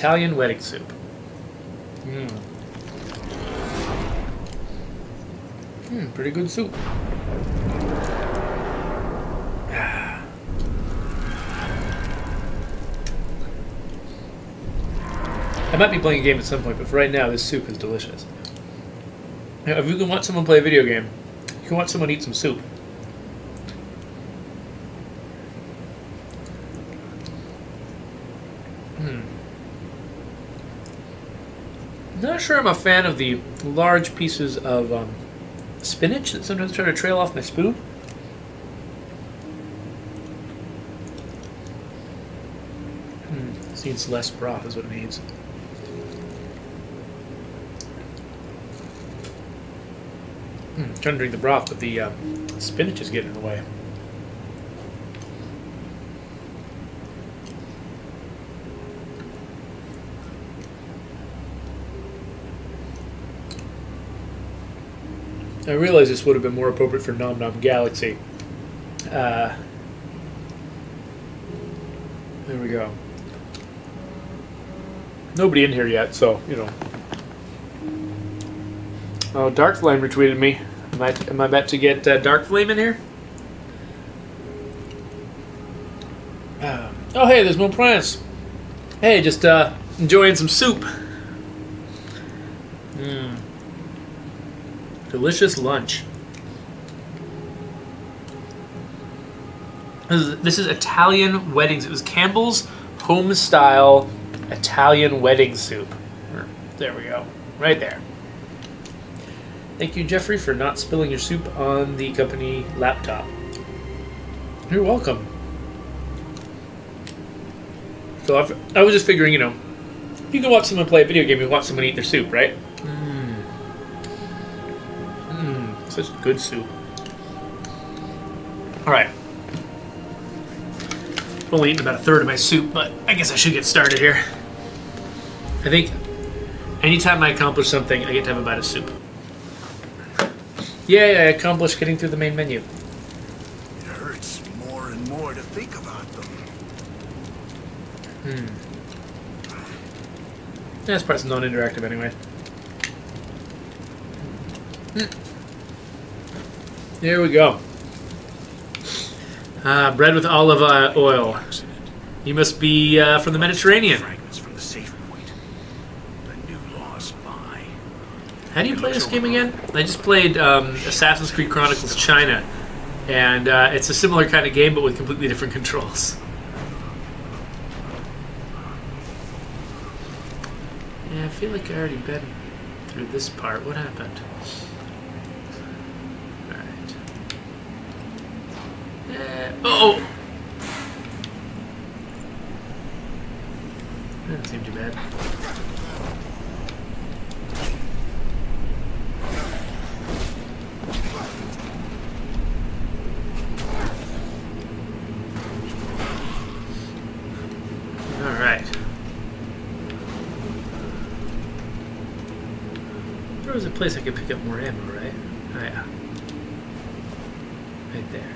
Italian wedding soup. Pretty good soup. I might be playing a game at some point, but for right now, this soup is delicious. Now, if you can watch someone play a video game, you can watch someone eat some soup. Not sure I'm a fan of the large pieces of spinach that sometimes try to trail off my spoon. This needs less broth is what it needs. Trying to drink the broth, but the spinach is getting in the way. I realize this would have been more appropriate for Nom Nom Galaxy. There we go. Nobody in here yet, so, you know. Oh, Dark Flame retweeted me. Am I about to get Dark Flame in here? Oh, hey, there's Mo Prance. Hey, just enjoying some soup. Delicious lunch. This is Italian weddings. It was Campbell's home-style Italian wedding soup. There we go. Right there. Thank you, Geoffrey, for not spilling your soup on the company laptop. You're welcome. So I was just figuring, you know, you can watch someone play a video game, you watch someone eat their soup, right? Such good soup. Alright. I've only eaten about a third of my soup, but I guess I should get started here. I think anytime I accomplish something, I get to have a bite of soup. Yay, I accomplished getting through the main menu. It hurts more and more to think about them. Yeah, this part's non-interactive anyway. Here we go. Bread with olive oil. You must be from the Mediterranean. From the safe point. A new lost buy. How do you play this game again? I just played Assassin's Creed Chronicles China, and it's a similar kind of game, but with completely different controls. Yeah, I feel like I already been through this part. What happened? Oh! That doesn't seem too bad. Alright. There was a place I could pick up more ammo, right? Oh yeah. Right there.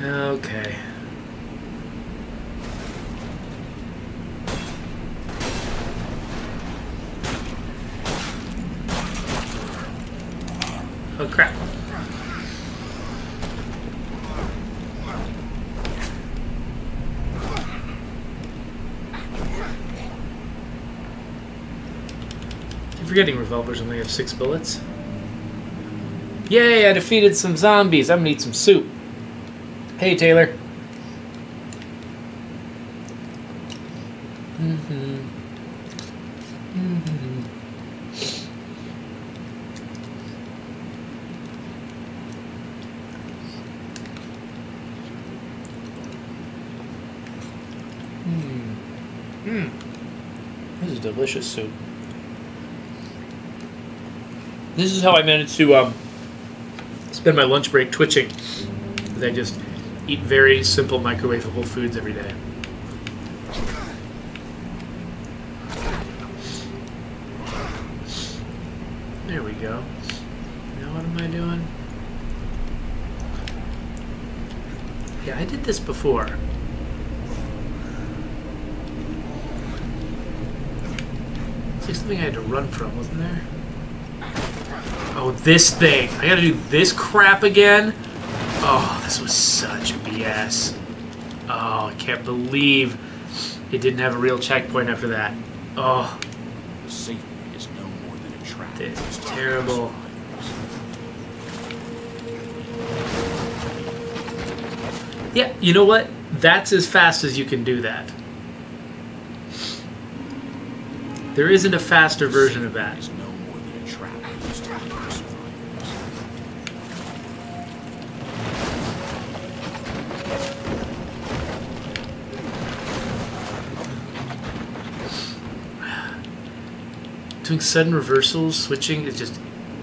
Okay. Oh crap. I'm forgetting revolvers only have 6 bullets. Yay, I defeated some zombies. I'm gonna eat some soup. Hey, Taylor. This is delicious soup. This is how I managed to spend my lunch break twitching. Because I just eat very simple microwavable foods every day. There we go. Now what am I doing? Yeah, I did this before. There's something I had to run from, wasn't there? Oh, this thing. I gotta do this crap again? Oh, this was such BS. Oh, I can't believe it didn't have a real checkpoint after that. Oh. The safety is no more than a trap. This is terrible. Yeah, you know what? That's as fast as you can do that. There isn't a faster version of that. Is no more than a trap used to lure survivors. Doing sudden reversals, switching, is just,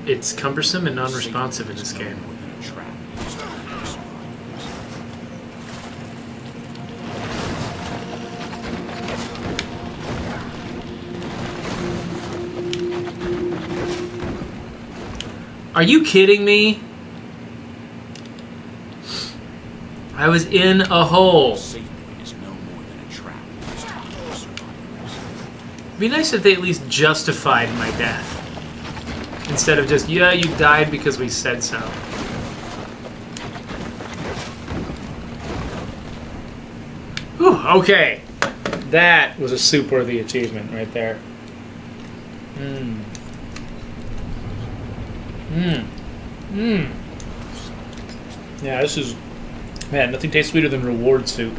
it's cumbersome and non-responsive in this game. Are you kidding me? I was in a hole. It'd be nice if they at least justified my death. Instead of just, yeah, you died because we said so. Whew, okay. That was a soup-worthy achievement right there. Yeah, this is... Man, nothing tastes sweeter than reward soup.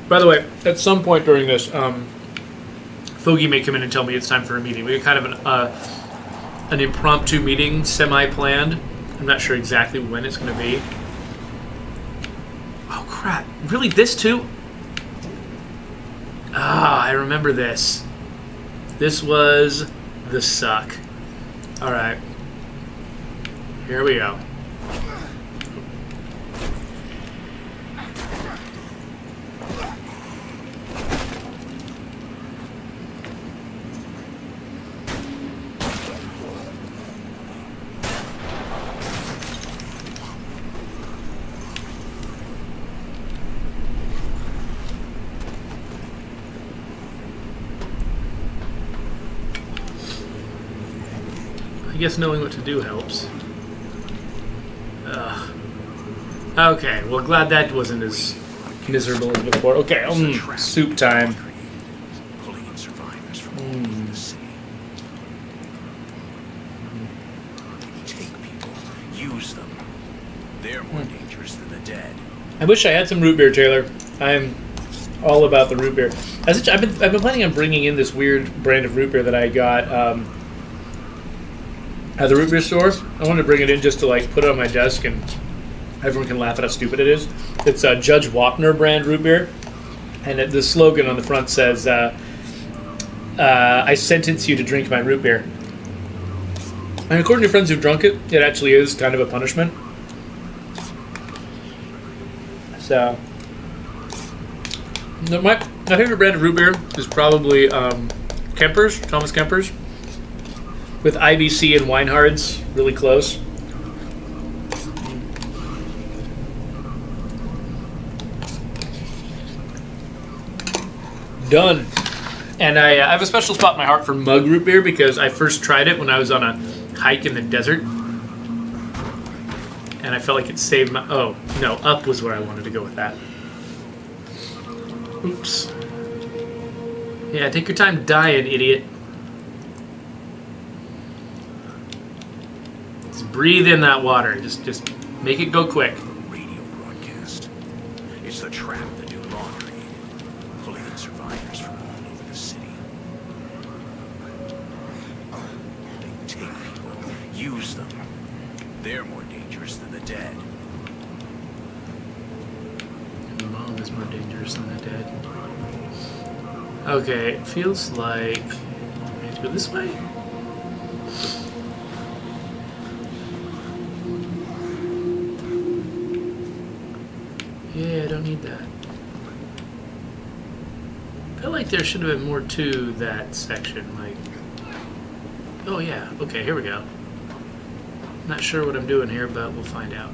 By the way, at some point during this, Foggy may come in and tell me it's time for a meeting. We got kind of an impromptu meeting, semi-planned. I'm not sure exactly when it's going to be. Oh, crap. Really? This too? Ah, I remember this. This was the suck. Alright. Here we go. I guess knowing what to do helps. Ugh. Okay, well, glad that wasn't as miserable as before. Okay, soup time. Pulling in survivors from all over the city. Take people, use them. They're more dangerous than the dead. I wish I had some root beer, Taylor. I'm all about the root beer. I've been planning on bringing in this weird brand of root beer that I got at the root beer store. I wanted to bring it in just to like put it on my desk and everyone can laugh at how stupid it is. It's a Judge Wapner brand root beer, and the slogan on the front says, "I sentence you to drink my root beer." And according to friends who've drunk it, it actually is kind of a punishment. So, my favorite brand of root beer is probably Kemper's, Thomas Kemper's, with IBC and Weinhard's really close. Done. And I have a special spot in my heart for mug root beer because I first tried it when I was on a hike in the desert. And I felt like it saved my... Oh, no, up was where I wanted to go with that. Oops. Yeah, take your time dying, idiot. Just breathe in that water. Just make it go quick. Radio broadcast. It's the trap the new law created. Pulling in survivors from all over the city. They take people, use them. They're more dangerous than the dead. The mom is more dangerous than the dead. Okay, it feels like... I have to go this way? Yeah, I don't need that. I feel like there should have been more to that section, like... Oh yeah, okay, here we go. Not sure what I'm doing here, but we'll find out.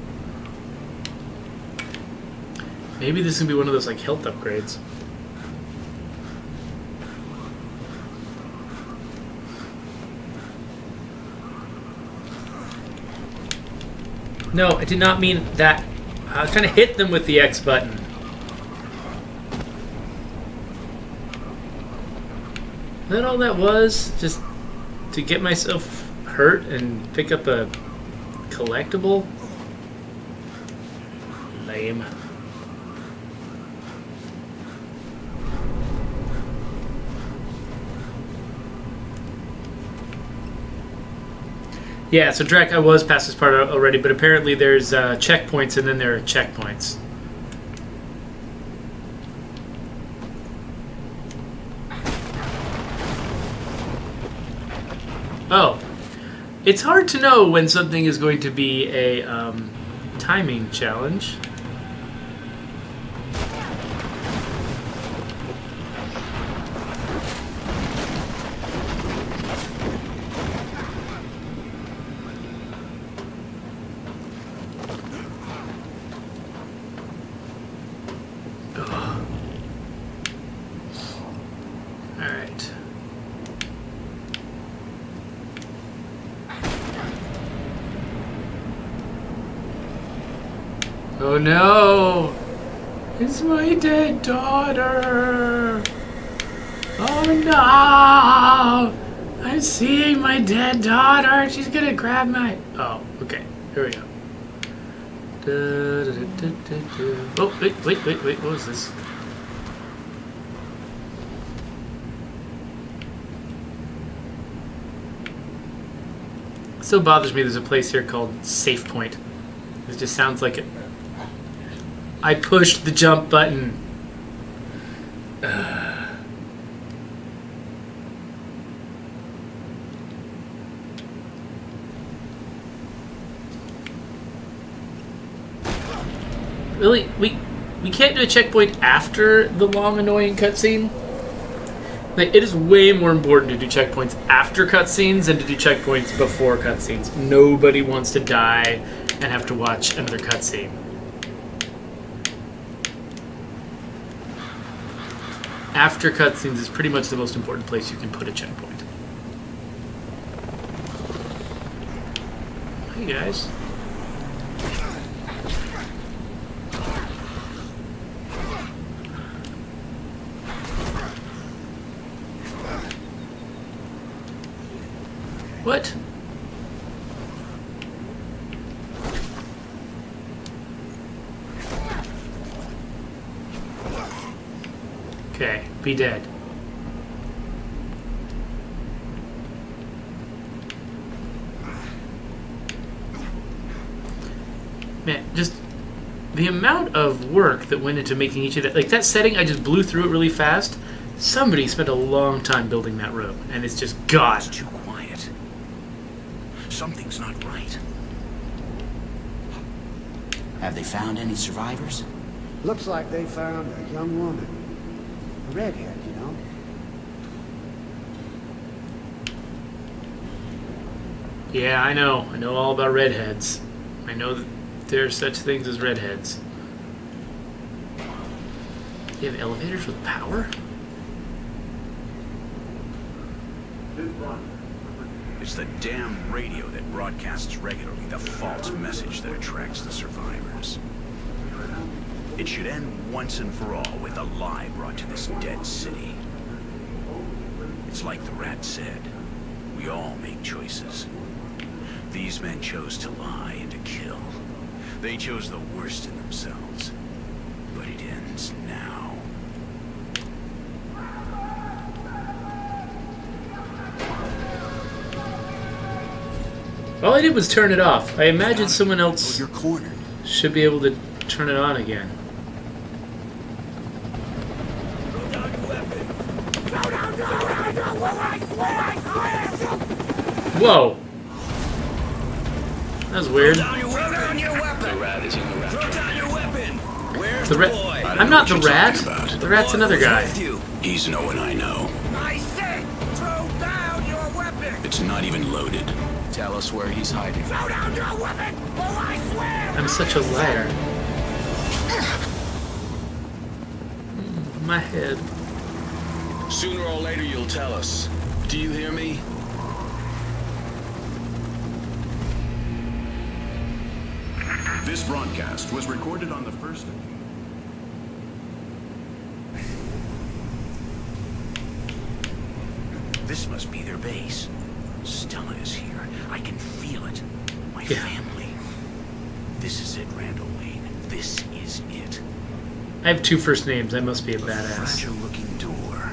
Maybe this is gonna be one of those like health upgrades. No, I did not mean that. I was trying to hit them with the X button. Is that all that was? Just to get myself hurt and pick up a collectible? Lame. Yeah, so Drek, I was past this part already, but apparently there's checkpoints and then there are checkpoints. Oh. It's hard to know when something is going to be a timing challenge. Oh no! It's my dead daughter! Oh no! I'm seeing my dead daughter! She's gonna grab my... Oh, okay. Here we go. Oh, wait. What was this? It still bothers me there's a place here called Safe Point. It just sounds like it. I pushed the jump button. Really? We can't do a checkpoint after the long, annoying cutscene? Like, it is way more important to do checkpoints after cutscenes than to do checkpoints before cutscenes. Nobody wants to die and have to watch another cutscene. After cutscenes is pretty much the most important place you can put a checkpoint. Hey guys. What? Okay, be dead. Man, just the amount of work that went into making each of that, like that setting, I just blew through it really fast. Somebody spent a long time building that room, and it's just gone. It's too quiet. Something's not right. Have they found any survivors? Looks like they found a young woman. A redhead, you know. Yeah, I know. I know all about redheads. I know that there are such things as redheads. You have elevators with power? It's the damn radio that broadcasts regularly the false message that attracts the survivors. It should end once and for all with a lie brought to this dead city. It's like the rat said, we all make choices. These men chose to lie and to kill. They chose the worst in themselves. But it ends now. All I did was turn it off. I imagine someone else You're cornered. should be able to turn it on again. Whoa! That was weird. The rat. I'm not the rat. The rat's another guy. He's no one I know. I said, throw down your weapon! It's not even loaded. Tell us where he's hiding. Throw down your weapon, or I swear! I'm such a liar. my head. Sooner or later you'll tell us. Do you hear me? This broadcast was recorded on the first... This must be their base. Stella is here. I can feel it. My family. This is it, Randall Wayne. This is it. I have 2 first names. I must be a badass. Fragile-looking door.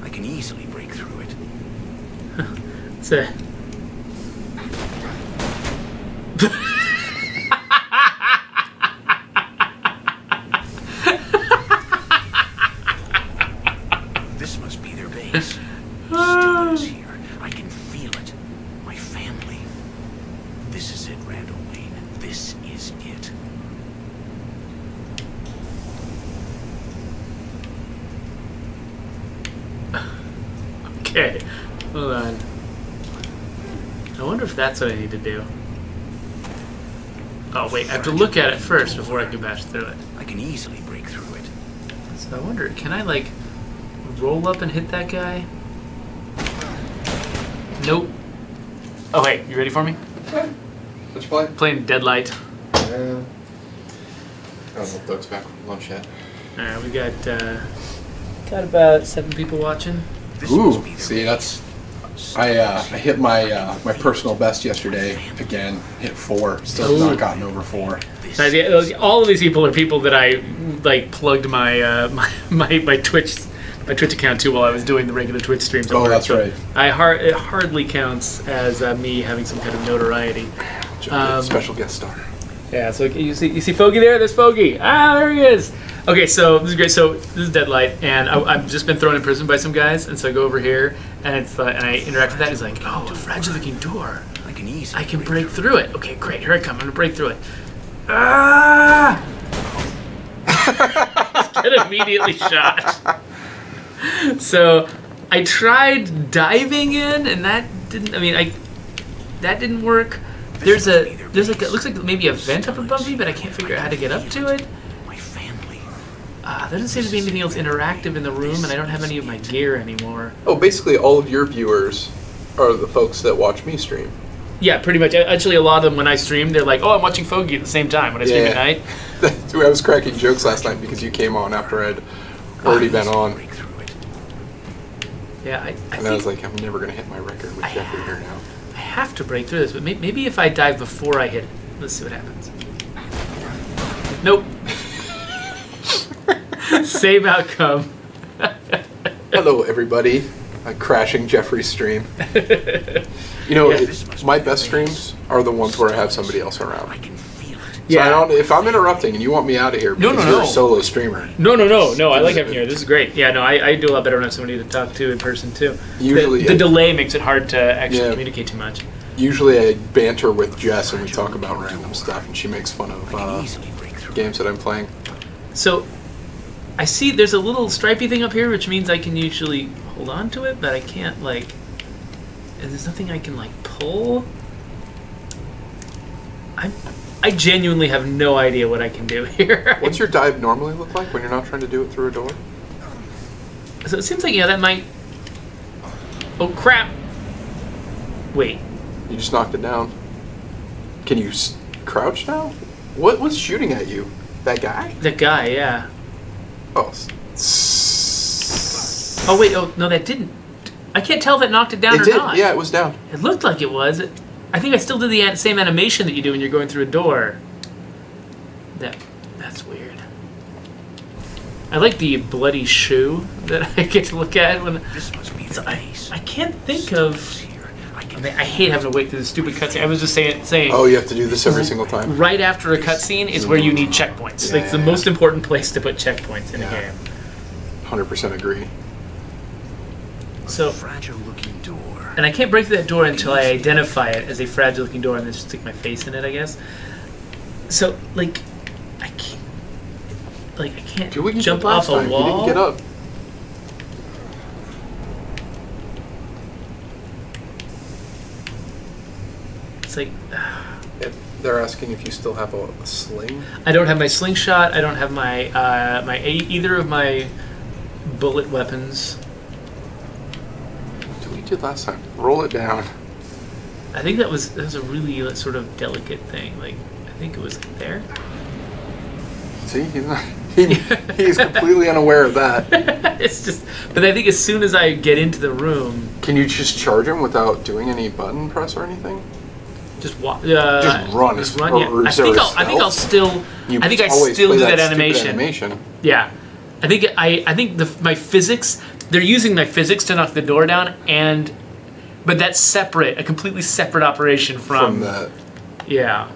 I can easily break through it. It's a... This must be their base. Stella is here. I can feel it. My family. This is it, Randall Wayne. This is it. Okay, hold on. I wonder if that's what I need to do. Oh wait, I have to look at it first before I can bash through it. I can easily break through it. So I wonder, can I like roll up and hit that guy? Nope. Oh wait, you ready for me? Which play? Playing Deadlight. I don't know if Doug's back from lunch yet. Alright, we got about 7 people watching. Ooh, see, that's... I hit my my personal best yesterday. Again, hit 4. Still have not gotten over 4. All of these people are people that I like plugged my my Twitch account to while I was doing the regular Twitch streams. Oh, that's right. It hardly counts as me having some kind of notoriety. Special guest star. Yeah, so you see Fogey there? There's Fogey. Ah, there he is. Okay, so this is great. So this is Deadlight, and I've just been thrown in prison by some guys, and so I go over here, and it's and I interact with that. He's like, "Oh, a fragile-looking door. I can break through it." Okay, great. Here I come. I'm gonna break through it. Ah! Get immediately shot. So I tried diving in, and that didn't. I mean, that didn't work. There's like it looks like maybe a vent up above me, but I can't figure out how to get up to it. There doesn't seem to be anything else interactive in the room, and I don't have any of my gear anymore. Oh, basically all of your viewers are the folks that watch me stream. Yeah, pretty much. Actually, a lot of them, when I stream, they're like, "Oh, I'm watching Fogey at the same time when I stream at night." I was cracking jokes last night because you came on after I'd already been on. Yeah, I was like, I'm never going to hit my record with Geoffrey here now. I have to break through this, but maybe if I dive before I hit it. Let's see what happens. Nope. Same outcome. Hello, everybody. I'm crashing Geoffrey's stream. You know, my best streams are the ones where I have somebody else around. So yeah. If I'm interrupting and you want me out of here because you're a solo streamer. No. I like having you here. This is great. Yeah, no, I do a lot better when I have somebody to talk to in person, too. Usually, the delay makes it hard to actually communicate too much. Usually I banter with Jess and we talk about random stuff, and she makes fun of games that I'm playing. So, I see there's a little stripey thing up here, which means I can usually hold on to it, but I can't, like... And there's nothing I can, like, pull? I genuinely have no idea what I can do here. What's your dive normally look like when you're not trying to do it through a door? So it seems like, that might... Oh, crap! Wait. You just knocked it down. Can you crouch now? What was shooting at you? That guy? That guy, yeah. Oh. Oh, wait, no, that didn't. I can't tell if it knocked it down or not. Yeah, it was down. It looked like it was. I think I still did the same animation that you do when you're going through a door. That's weird. I like the bloody shoe that I get to look at when. I can't think of. I mean, I hate having to wait through the stupid cutscene. I was just saying. Oh, you have to do this every single time. Right after a cutscene is where you need checkpoints. It's the most important place to put checkpoints in a game. 100% agree. So. Fragile-looking door. And I can't break through that door until I identify it as a fragile-looking door and then just stick my face in it, I guess. So, like, I can't jump off a wall. You didn't get up. It's like... They're asking if you still have a sling. I don't have my slingshot. I don't have my either of my bullet weapons. What we did last time. Roll it down. I think that was a really sort of delicate thing. Like, I think it was there. See, he's completely unaware of that. It's just, but I think as soon as I get into the room, can you just charge him without doing any button press or anything? just walk. Just run. Just run. Or, Yeah. or I think I'll still. I think I still do that animation. Yeah, I think my physics. They're using my physics to knock the door down, but that's separate, a completely separate operation from that. Yeah.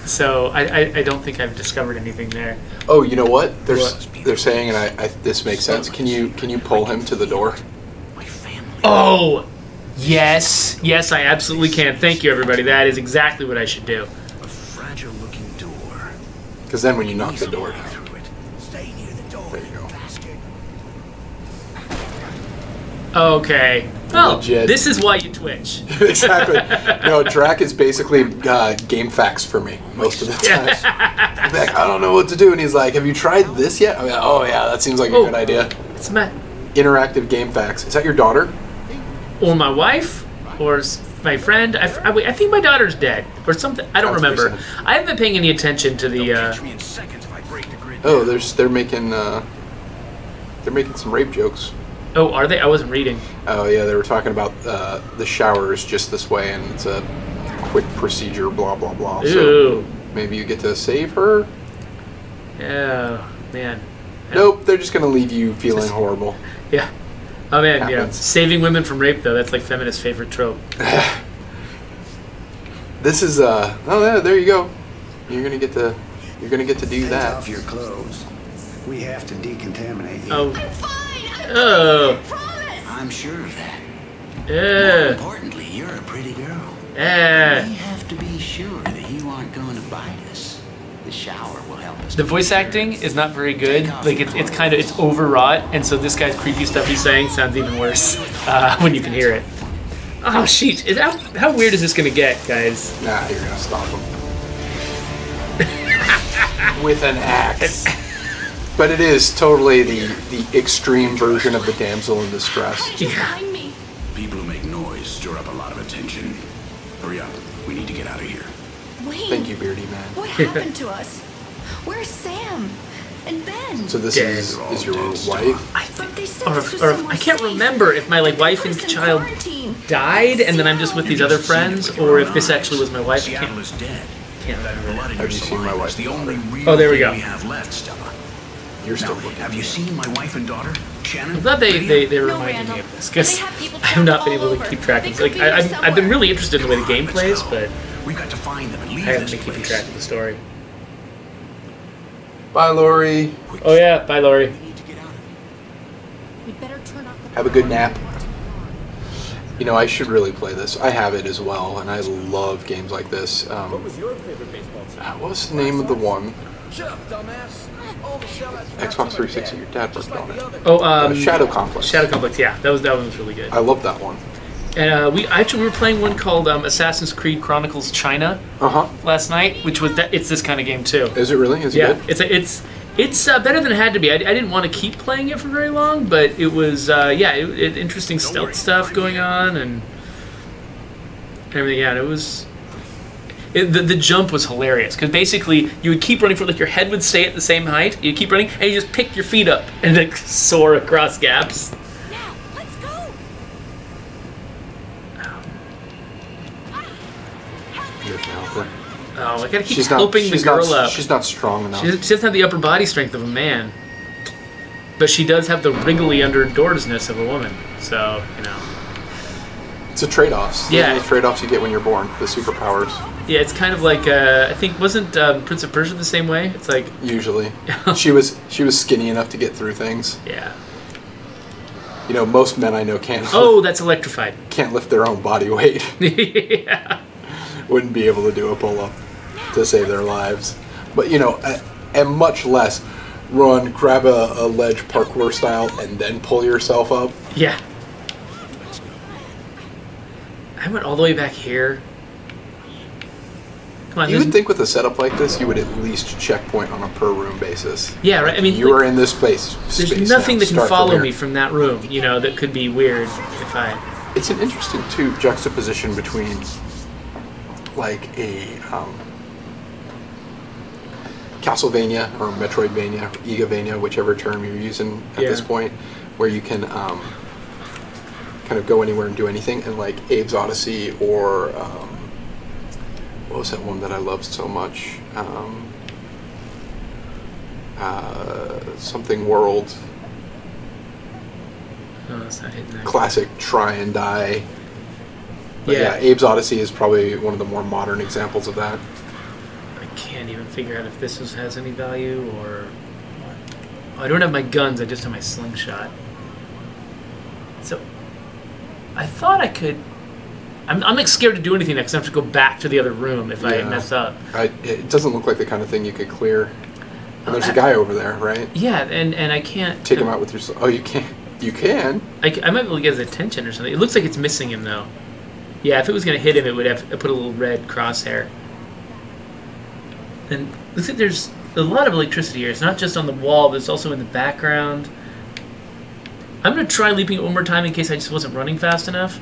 So I don't think I've discovered anything there. Oh, you know what? They're saying, and this makes sense. Can you pull him to the door? Oh, yes, I absolutely can. Thank you, everybody. That is exactly what I should do. A fragile-looking door. Because then when you knock the door down, Stay near the door, there you go. bastard. Okay. Well, Legit. this is why you twitch. Exactly. No, Drac is basically game facts for me most of the time. I'm like, I don't know what to do, and he's like, "Have you tried this yet?" I'm like, "Oh yeah, that seems like a good idea." It's my Interactive game facts. Is that your daughter? or my wife or my friend. I think my daughter's dead or something. I don't Sounds remember. pretty I haven't been paying any attention to the. Catch me in seconds if I break the grid. Oh, they're making some rape jokes. Oh, are they? I wasn't reading. Oh yeah, they were talking about the showers just this way, and it's a quick procedure. Blah blah blah. Ooh. So maybe you get to save her. Oh man. Nope, they're just gonna leave you feeling horrible. Yeah. Oh man, yeah. Happens. Saving women from rape, though, that's like feminist favorite trope. This is oh yeah, there you go. You're gonna get to do Take that. off your clothes. We have to decontaminate you. Oh. I'm fine. Oh. Promise. I'm sure of that. More Yeah. importantly, you're a pretty girl. Yeah. We have to be sure that you aren't going to bite us. The shower will help us. The voice acting is not very good. Like it's kind of overwrought, and so this guy's creepy stuff he's saying sounds even worse when you can hear it. Oh sheesh! How weird is this gonna get, guys? Nah, you're gonna stop him with an axe. But it is totally the extreme version of the damsel in distress. Just find me. People who make noise stir up a lot of attention. Hurry up. We need to get out of here. Wait. Thank you, Beardy Man. What happened to us? Where's Sam and Ben? So this Dead. is your wife? But they said Or, this was or somewhere I can't safe. remember if my wife and Prison child quarantine. died, and then I'm just with these other friends, or if this actually was my wife. I Seattle can't. is dead. Can't That remember. blood in Have your you seen my saliva wife is the and only daughter? real Oh, there we thing go. we have left, Stella. You're still Now, looking. have you seen my wife and daughter, Shannon? I'm glad they No, reminded Randall. me of this because They have people I have not been trapped able all to over. keep track They of could this. be here I've been somewhere. really interested in the way the game Let's plays, go. but We've got to find them and leave I haven't this been keeping place. track of the story. Bye, Lori. Oh yeah, bye, Lori. We better turn off the Have a good nap. You know, I should really play this. I have it as well, and I love games like this. What was your favorite baseball team? What was the name of the one? Shut up, dumbass. All the sellouts Xbox 360. Your dad worked on it. Oh, Shadow Complex. Shadow Complex. Yeah, that one was really good. I love that one. And we were playing one called Assassin's Creed Chronicles China last night, which was it's this kind of game too. Is it really? Is it Yeah, good? it's better than it had to be. I didn't want to keep playing it for very long, but it was it interesting stealth stuff going on and everything. Yeah, and it was. The jump was hilarious because basically you would keep running for like your head would stay at the same height. You keep running and you just pick your feet up and like soar across gaps. Now, let's go. You have to help her. Oh, I gotta keep She's helping the girl up. She's not strong enough. She doesn't have the upper body strength of a man, but she does have the wriggly underdoorsness of a woman. So you know. It's a trade-offs. Yeah. Those are the trade-offs you get when you're born. The superpowers. Yeah, it's kind of like I think wasn't Prince of Persia the same way? It's like Usually, she was skinny enough to get through things. yeah. You know, most men I know can't. Oh, that's electrified. Can't lift their own body weight. Yeah. Wouldn't be able to do a pull-up to save their lives. But you know, and much less run, grab a ledge parkour style, and then pull yourself up. Yeah. I went all the way back here. Come on, you would think with a setup like this, you would at least checkpoint on a per room basis. Yeah, right. I mean, you are in this space. There's nothing that can follow me from that room. You know, that could be weird if I. It's an interesting juxtaposition between like a Castlevania or Metroidvania, or Igavania, whichever term you're using at this point, where you can kind of go anywhere and do anything, and like Abe's Odyssey or what was that one that I loved so much? Something World. Oh, it's not hitting that. Classic try and die. But yeah, Abe's Odyssey is probably one of the more modern examples of that. I can't even figure out if this has any value or... Oh, I don't have my guns, I just have my slingshot. So, I thought I could... I'm like scared to do anything next. I have to go back to the other room if I mess up. It doesn't look like the kind of thing you could clear. And there's a guy over there, right? Yeah, and I can't... Take him out with your... Oh, you can't. You can. I might be able to get his attention or something. It looks like it's missing him, though. Yeah, if it was going to hit him, it would have put a little red crosshair. And looks like there's a lot of electricity here. It's not just on the wall, but it's also in the background. I'm going to try leaping it one more time in case I just wasn't running fast enough.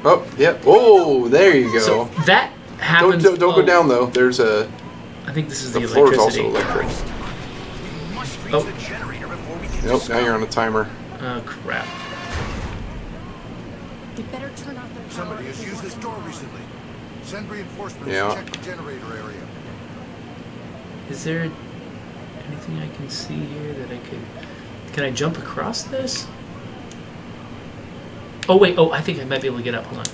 Oh, yeah. Oh, there you go. So that happens... Don't go down, though. There's a... I think this is the floor electricity. is also electric. Oh. Nope, now you're on a timer. Oh, crap. You better turn off the power. Somebody has used this door recently. Send reinforcements Yeah. to check the generator area. Is there anything I can see here that I could... Can I jump across this? Oh, wait. Oh, I think I might be able to get up. Hold on.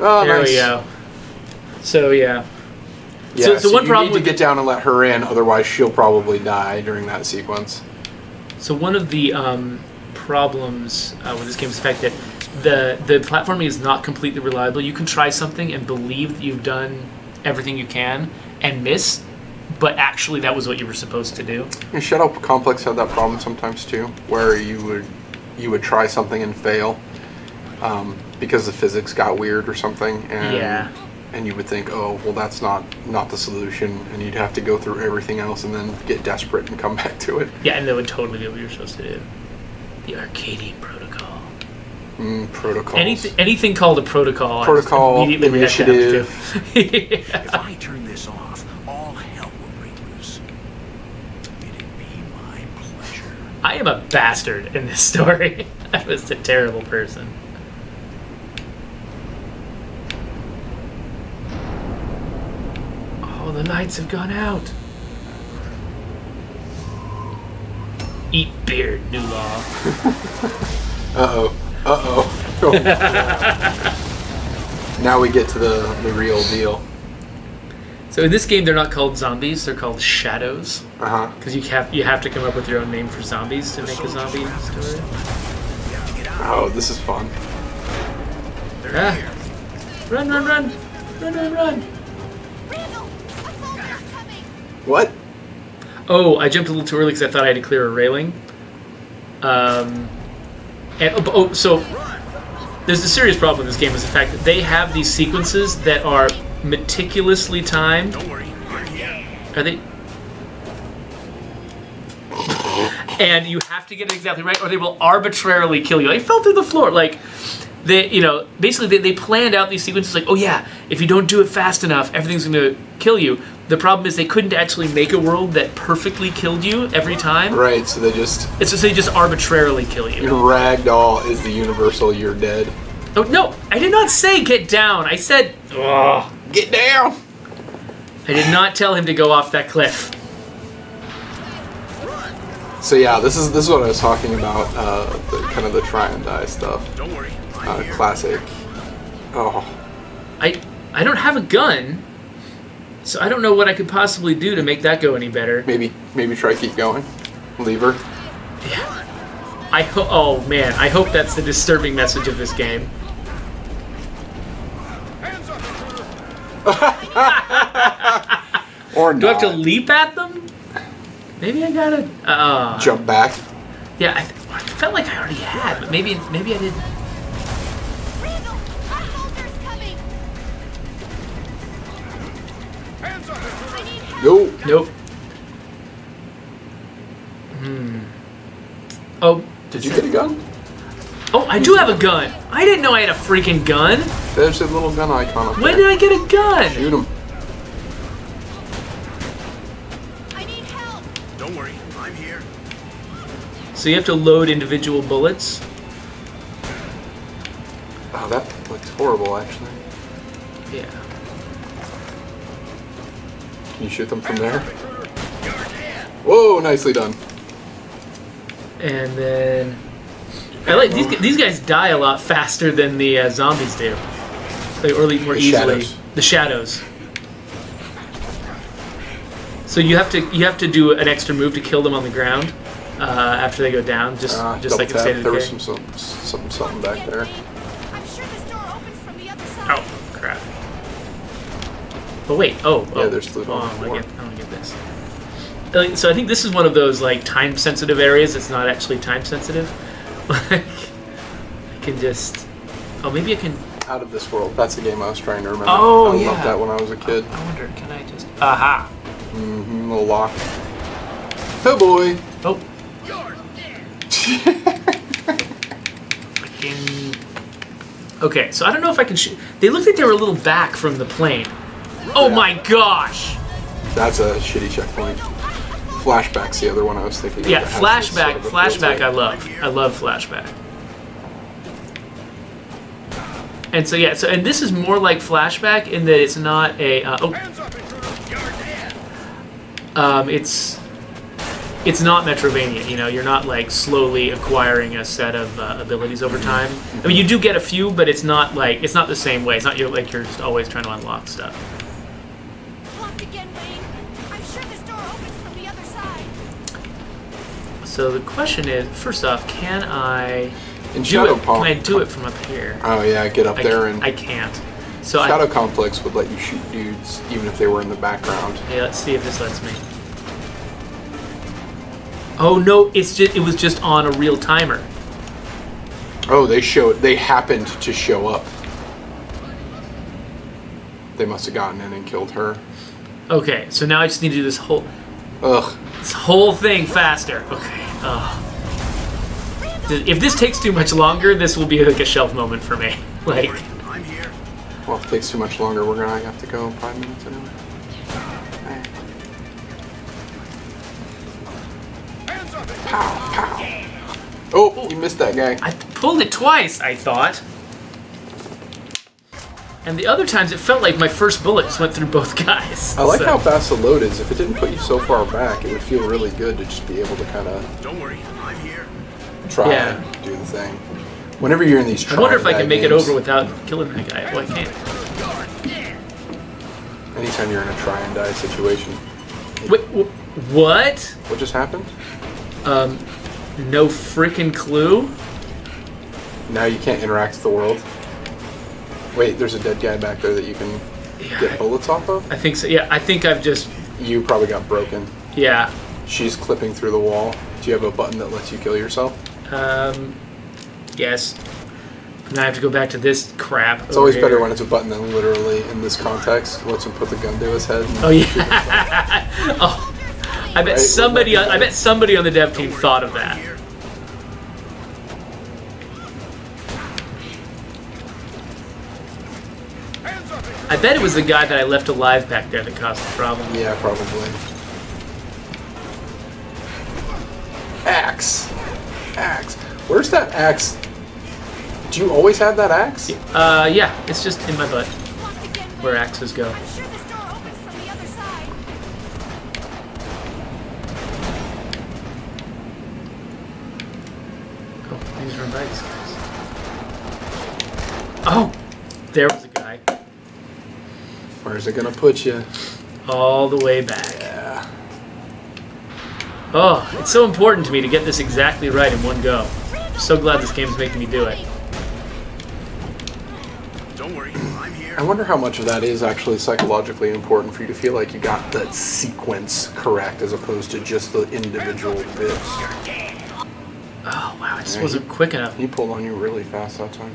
Oh, there nice. we go. So, yeah. Yeah, so one you problem need to get down and let her in, otherwise she'll probably die during that sequence. So one of the problems with this game is the fact that the platforming is not completely reliable. You can try something and believe that you've done everything you can and miss, but actually that was what you were supposed to do. And Shadow Complex had that problem sometimes too, where you would try something and fail because the physics got weird or something, and you would think, oh, well, that's not the solution, and you'd have to go through everything else and then get desperate and come back to it. Yeah, and that would totally be what you're supposed to do. The Arcadian Protocol. Protocol. Anything called a protocol. Protocol, initiative. If I turn this off, all hell will break loose. It'd be my pleasure. I am a bastard in this story. I was a terrible person. Oh, the lights have gone out. Eat beard, new law. Uh-oh. Uh-oh. Now we get to the real deal. So in this game, they're not called zombies; they're called shadows. Because you have to come up with your own name for zombies to make a zombie story. Oh, this is fun. Ah. Run, run, run! Run, run, run! What? Oh, I jumped a little too early because I thought I had to clear a railing. So there's a serious problem in this game is the fact that they have these sequences that are meticulously timed. Don't worry, we're here. Are they? And you have to get it exactly right, or they will arbitrarily kill you. I fell through the floor. Like, basically they planned out these sequences like, oh yeah, if you don't do it fast enough, everything's going to kill you. The problem is they couldn't actually make a world that perfectly killed you every time. Right, so they just... They just arbitrarily kill you. Ragdoll is the universal you're dead. Oh, no, I did not say get down. I said, oh, get down. I did not tell him to go off that cliff. So yeah, this is what I was talking about, the try and die stuff. Don't worry. Classic. Oh. I don't have a gun, so I don't know what I could possibly do to make that go any better. Maybe try keep going. Lever. Yeah. Oh man, I hope that's the disturbing message of this game. Or not. Do I have to leap at them? Maybe I gotta jump back. Yeah, I felt like I already had, but maybe I didn't. Nope. Nope. Oh. Did you get a gun? Oh, I do have a gun. I didn't know I had a freaking gun. There's a little gun icon up there. When did I get a gun? Shoot him. I need help. Don't worry, I'm here. So you have to load individual bullets. Oh, that looks horrible, actually. Yeah. Can you shoot them from there? Whoa, nicely done. And then I like these guys die a lot faster than the zombies do, or more easily. Shadows. The shadows. So you have to do an extra move to kill them on the ground after they go down, just like in State of There Decay. was something back there. I'm sure this door opens from the other side. Oh crap! Oh wait! Oh Yeah, there's loot oh, on I the want floor. to get this. So I think this is one of those like time-sensitive areas that's not actually time-sensitive. Like I can just. Oh, maybe I can. Out of This World. That's the game I was trying to remember. Oh, I yeah. loved that when I was a kid. I wonder, can I just... Aha! Mm-hmm, little lock. Oh boy! Oh. Fucking... Okay, so I don't know if I can shoot... They looked like they were a little back from the plane. Oh my gosh! That's a shitty checkpoint. Flashback's the other one I was thinking of. Yeah, that has flashback. this sort of a Flashback feel I to it. love. I love flashback. And so, yeah, so, and this is more like flashback in that it's not a... It's not Metrovania, you know, you're not like slowly acquiring a set of abilities over time. I mean, you do get a few, but it's not like, it's not the same way. It's not you're just always trying to unlock stuff. Locked again, Wayne. I'm sure this door opens from the other side. So the question is, first off, can I In do Shadow it? Can I Pom- do it from up here? Oh yeah, get up there and... I can't. So Shadow Complex would let you shoot dudes even if they were in the background. Yeah, let's see if this lets me. Oh no, it was just on a real timer. Oh, they happened to show up. They must have gotten in and killed her. Okay, so now I just need to do this whole thing faster. Okay. If this takes too much longer, this will be like a shelf moment for me. Like, I'm here. Well, if it takes too much longer, we're gonna have to go 5 minutes anyway. Pow, pow. Oh, you missed that guy. I pulled it twice, I thought. And the other times it felt like my first bullet just went through both guys. I like So- how fast the load is. If it didn't put you so far back, it would feel really good to just be able to kind of Don't worry, I'm here. try Yeah. and do the thing. Whenever you're in these I wonder if I try can make it games, over without killing that guy. Well, I can't. Anytime you're in a try and die situation. Wait, what? What just happened? No freaking clue? Now you can't interact with the world. Wait, there's a dead guy back there that you can get bullets off of? I think so. Yeah, I think I've just... You probably got broken. Yeah. She's clipping through the wall. Do you have a button that lets you kill yourself? Yes. Now I have to go back to this crap. It's always better when it's a button than literally, in this context, lets him put the gun to his head. Oh yeah. Oh, I bet somebody. I bet somebody on the dev team thought of that. I bet it was the guy that I left alive back there that caused the problem. Yeah, probably. Axe. Axe. Where's that axe? Do you always have that axe? Yeah, it's just in my butt. Where axes go. I'm sure this door opens from the other side. Oh, things run by these guys. Oh, there was a guy. Where's it gonna put you? All the way back. Yeah. Oh, it's so important to me to get this exactly right in one go. I'm so glad this game's making me do it. Don't worry, I'm here. I wonder how much of that is actually psychologically important for you to feel like you got the sequence correct as opposed to just the individual bits. Oh wow, I just wasn't quick enough. He pulled on you really fast that time.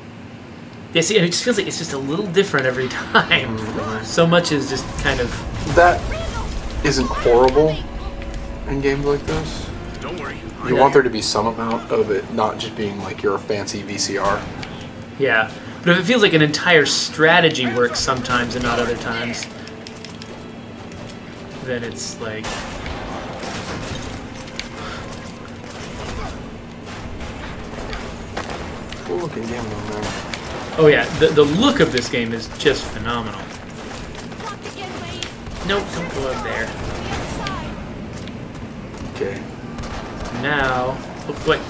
Yeah, see, it just feels like it's just a little different every time. So much is just kind of that isn't horrible in games like this. Don't worry. You want there to be some amount of it, not just being like your fancy VCR. Yeah, but if it feels like an entire strategy works sometimes and not other times, then it's like... Cool looking game though, man. Oh yeah, the look of this game is just phenomenal. Nope, don't go up there. Okay. Now, oh wait.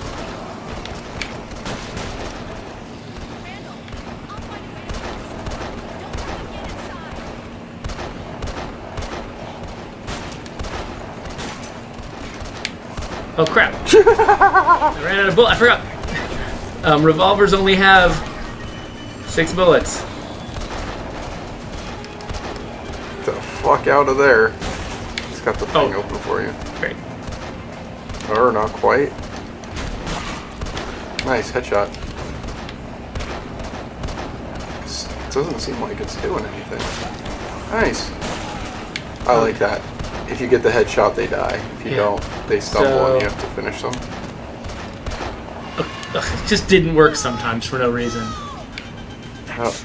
Oh crap! I ran out of bullets. I forgot. Revolvers only have 6 bullets. Get the fuck out of there. It's got the thing open for you. Great. Or not quite. Nice headshot. It doesn't seem like it's doing anything. Nice. I like that. If you get the headshot, they die. If you don't, they stumble and you have to finish them. It just didn't work sometimes for no reason.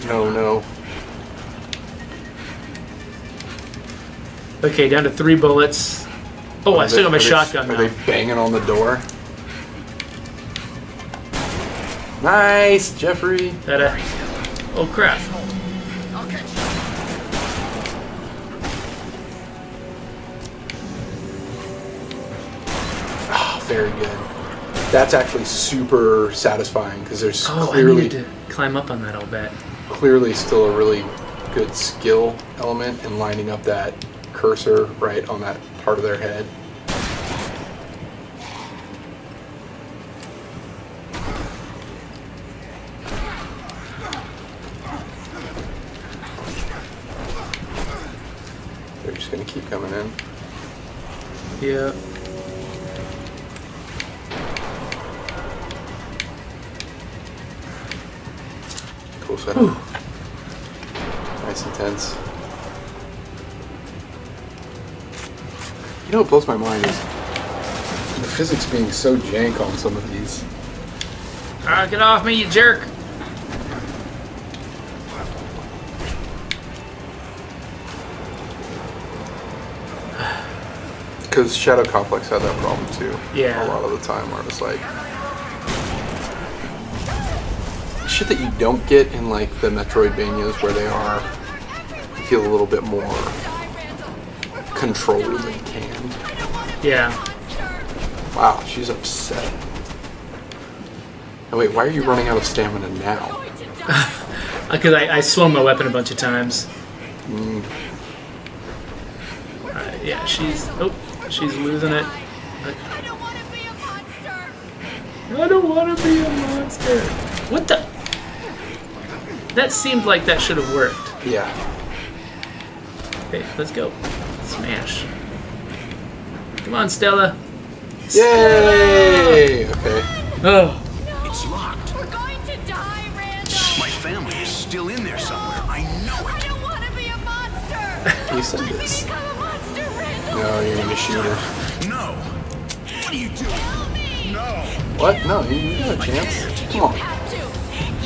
No. Okay, down to 3 bullets. Oh, I still got my shotgun now. Are they banging on the door? Nice, Geoffrey. Oh crap. Oh, very good. That's actually super satisfying because there's I clearly needed to climb up on that, I'll bet. Clearly still a really good skill element in lining up that cursor right on that part of their head. They're just going to keep coming in. Yeah. Cool setup. Nice and tense. You know what blows my mind is the physics being so jank on some of these. Alright, get off me, you jerk! Because Shadow Complex had that problem too. Yeah. A lot of the time where it's like shit that you don't get in like the Metroidvanias where they are feel a little bit more controlled and canned. Yeah. Wow, she's upset. Oh wait, why are you running out of stamina now? Because I swung my weapon a bunch of times. Yeah, she's losing it. I don't want to be a monster. I don't want to be a monster. What the? That seemed like that should have worked. Yeah. Okay, let's go. Smash. Come on, Stella. Yay! Okay. Oh. It's locked. We're going to die, Randall. My family is still in there somewhere. I know I it. don't want to be a monster. You said this. Become a monster, Randall. No, you're gonna shoot her. No. What are you doing? Help me. No. What? No, you got a chance. Come on. Have to.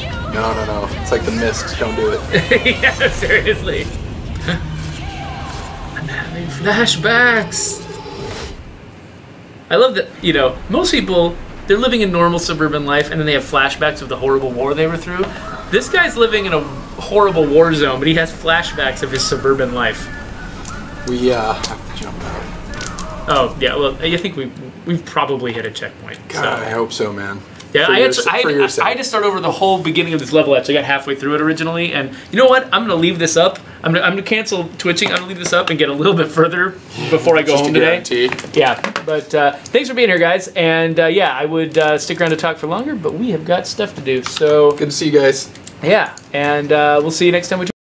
You. No. It's like the mist. Don't do it. Yeah, seriously. I'm having flashbacks. I love that, you know, most people, they're living a normal suburban life and then they have flashbacks of the horrible war they were through. This guy's living in a horrible war zone, but he has flashbacks of his suburban life. We have to jump out. Oh, yeah, well, I think we've probably hit a checkpoint. God, So. I hope so, man. Yeah, For I your had sake. to start over the whole beginning of this level. Actually, I got halfway through it originally, and you know what? I'm gonna leave this up. I'm gonna cancel twitching. I'm gonna leave this up and get a little bit further before I go Just home a today. guarantee. Yeah, but thanks for being here, guys. And yeah, I would stick around to talk for longer, but we have got stuff to do. So Good to see you guys. yeah, and we'll see you next time.